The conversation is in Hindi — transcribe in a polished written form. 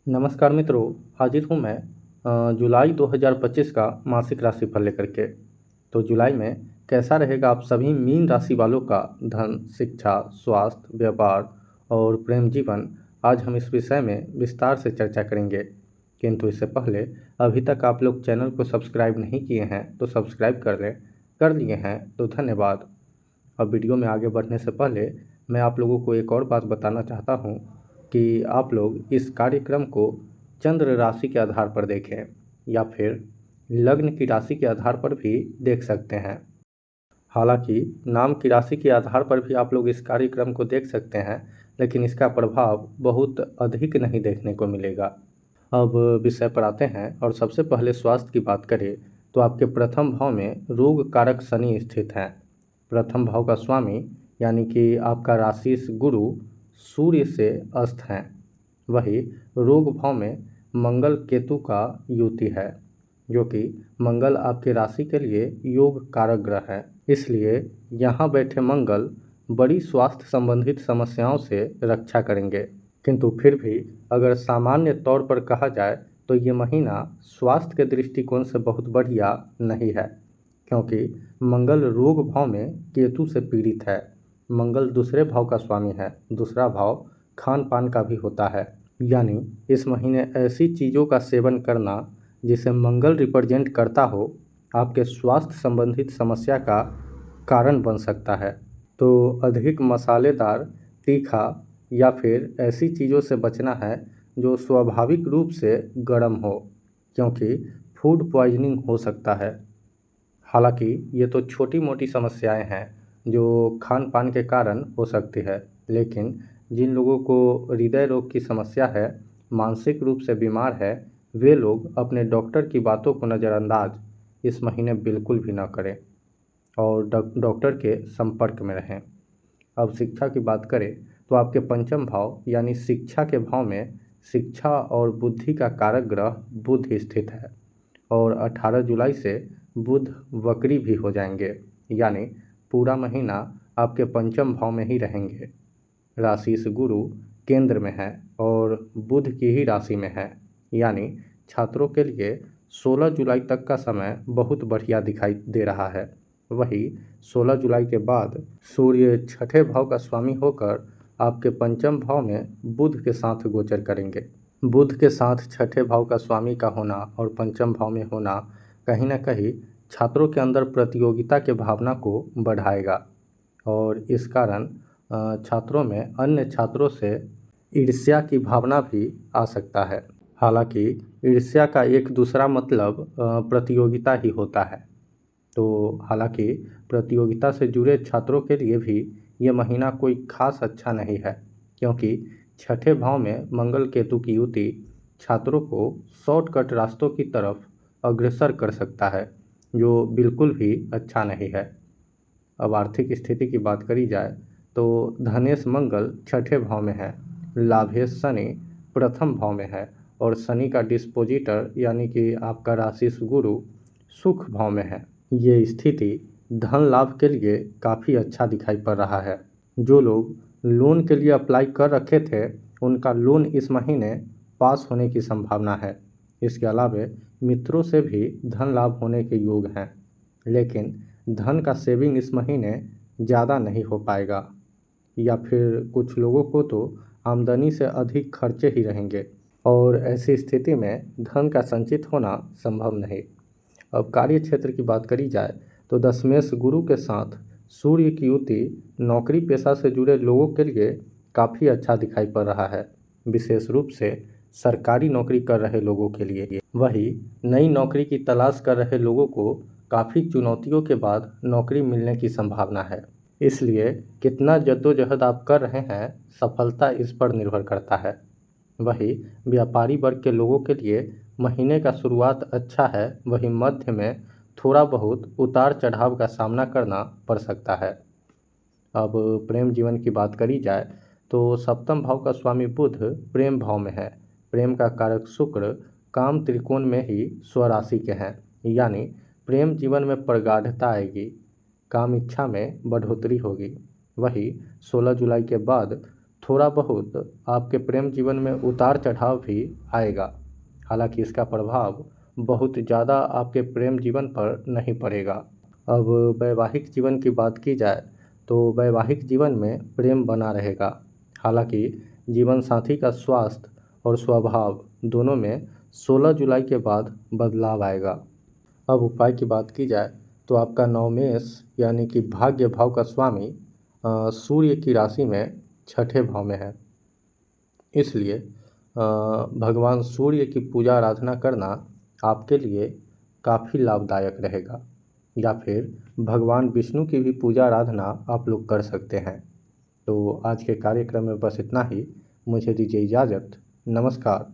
नमस्कार मित्रों, हाजिर हूँ मैं जुलाई 2025 का मासिक राशिफल लेकर के। तो जुलाई में कैसा रहेगा आप सभी मीन राशि वालों का धन, शिक्षा, स्वास्थ्य, व्यापार और प्रेम जीवन, आज हम इस विषय में विस्तार से चर्चा करेंगे। किंतु इससे पहले अभी तक आप लोग चैनल को सब्सक्राइब नहीं किए हैं तो सब्सक्राइब कर लें। कर लिए हैं तो धन्यवाद। अब वीडियो में आगे बढ़ने से पहले मैं आप लोगों को एक और बात बताना चाहता हूँ कि आप लोग इस कार्यक्रम को चंद्र राशि के आधार पर देखें या फिर लग्न की राशि के आधार पर भी देख सकते हैं। हालांकि नाम की राशि के आधार पर भी आप लोग इस कार्यक्रम को देख सकते हैं, लेकिन इसका प्रभाव बहुत अधिक नहीं देखने को मिलेगा। अब विषय पर आते हैं और सबसे पहले स्वास्थ्य की बात करें तो आपके प्रथम भाव में रोग कारक शनि स्थित हैं। प्रथम भाव का स्वामी यानी कि आपका राशि गुरु सूर्य से अस्त हैं। वही रोग भाव में मंगल केतु का युति है, जो कि मंगल आपके राशि के लिए योग कारक ग्रह है। इसलिए यहाँ बैठे मंगल बड़ी स्वास्थ्य संबंधित समस्याओं से रक्षा करेंगे। किंतु फिर भी अगर सामान्य तौर पर कहा जाए तो ये महीना स्वास्थ्य के दृष्टिकोण से बहुत बढ़िया नहीं है, क्योंकि मंगल रोग भाव में केतु से पीड़ित है। मंगल दूसरे भाव का स्वामी है, दूसरा भाव खान पान का भी होता है। यानी इस महीने ऐसी चीज़ों का सेवन करना जिसे मंगल रिप्रेजेंट करता हो आपके स्वास्थ्य संबंधित समस्या का कारण बन सकता है। तो अधिक मसालेदार, तीखा या फिर ऐसी चीज़ों से बचना है जो स्वाभाविक रूप से गर्म हो, क्योंकि फूड पॉइजनिंग हो सकता है। हालांकि ये तो छोटी मोटी समस्याएं हैं जो खान पान के कारण हो सकती है, लेकिन जिन लोगों को हृदय रोग की समस्या है, मानसिक रूप से बीमार है, वे लोग अपने डॉक्टर की बातों को नज़रअंदाज इस महीने बिल्कुल भी ना करें और डॉक्टर के संपर्क में रहें। अब शिक्षा की बात करें तो आपके पंचम भाव यानी शिक्षा के भाव में शिक्षा और बुद्धि का कारक ग्रह बुध स्थित है और 18 जुलाई से बुध वक्री भी हो जाएंगे, यानी पूरा महीना आपके पंचम भाव में ही रहेंगे। राशि से गुरु केंद्र में है और बुध की ही राशि में है, यानी छात्रों के लिए 16 जुलाई तक का समय बहुत बढ़िया दिखाई दे रहा है। वही 16 जुलाई के बाद सूर्य छठे भाव का स्वामी होकर आपके पंचम भाव में बुध के साथ गोचर करेंगे। बुध के साथ छठे भाव का स्वामी का होना और पंचम भाव में होना कहीं ना कहीं छात्रों के अंदर प्रतियोगिता के भावना को बढ़ाएगा और इस कारण छात्रों में अन्य छात्रों से ईर्ष्या की भावना भी आ सकता है। हालांकि ईर्ष्या का एक दूसरा मतलब प्रतियोगिता ही होता है। तो हालांकि प्रतियोगिता से जुड़े छात्रों के लिए भी ये महीना कोई खास अच्छा नहीं है, क्योंकि छठे भाव में मंगल केतु की युति छात्रों को शॉर्टकट रास्तों की तरफ अग्रसर कर सकता है, जो बिल्कुल भी अच्छा नहीं है। अब आर्थिक स्थिति की बात करी जाए तो धनेश मंगल छठे भाव में है, लाभेश शनि प्रथम भाव में है और शनि का डिस्पोजिटर यानी कि आपका राशि गुरु सुख भाव में है। ये स्थिति धन लाभ के लिए काफ़ी अच्छा दिखाई पड़ रहा है। जो लोग लोन के लिए अप्लाई कर रखे थे उनका लोन इस महीने पास होने की संभावना है। इसके अलावा मित्रों से भी धन लाभ होने के योग हैं, लेकिन धन का सेविंग इस महीने ज़्यादा नहीं हो पाएगा, या फिर कुछ लोगों को तो आमदनी से अधिक खर्चे ही रहेंगे और ऐसी स्थिति में धन का संचित होना संभव नहीं। अब कार्य क्षेत्र की बात करी जाए तो दशमेश गुरु के साथ सूर्य की युति नौकरी पेशा से जुड़े लोगों के लिए काफ़ी अच्छा दिखाई पड़ रहा है, विशेष रूप से सरकारी नौकरी कर रहे लोगों के लिए। वही नई नौकरी की तलाश कर रहे लोगों को काफ़ी चुनौतियों के बाद नौकरी मिलने की संभावना है। इसलिए कितना जद्दोजहद आप कर रहे हैं, सफलता इस पर निर्भर करता है। वही व्यापारी वर्ग के लोगों के लिए महीने का शुरुआत अच्छा है, वही मध्य में थोड़ा बहुत उतार चढ़ाव का सामना करना पड़ सकता है। अब प्रेम जीवन की बात करी जाए तो सप्तम भाव का स्वामी बुध प्रेम भाव में है। प्रेम का कारक शुक्र काम त्रिकोण में ही स्वराशि के हैं, यानी प्रेम जीवन में प्रगाढ़ता आएगी, काम इच्छा में बढ़ोतरी होगी। वही 16 जुलाई के बाद थोड़ा बहुत आपके प्रेम जीवन में उतार चढ़ाव भी आएगा। हालांकि इसका प्रभाव बहुत ज़्यादा आपके प्रेम जीवन पर नहीं पड़ेगा। अब वैवाहिक जीवन की बात की जाए तो वैवाहिक जीवन में प्रेम बना रहेगा। हालांकि जीवन साथी का स्वास्थ्य और स्वभाव दोनों में 16 जुलाई के बाद बदलाव आएगा। अब उपाय की बात की जाए तो आपका नवमेष यानी कि भाग्य भाव का स्वामी सूर्य की राशि में छठे भाव में है। इसलिए भगवान सूर्य की पूजा आराधना करना आपके लिए काफ़ी लाभदायक रहेगा। या फिर भगवान विष्णु की भी पूजा आराधना आप लोग कर सकते हैं। तो आज के कार्यक्रम में बस इतना ही। मुझे दीजिए इजाज़त। नमस्कार।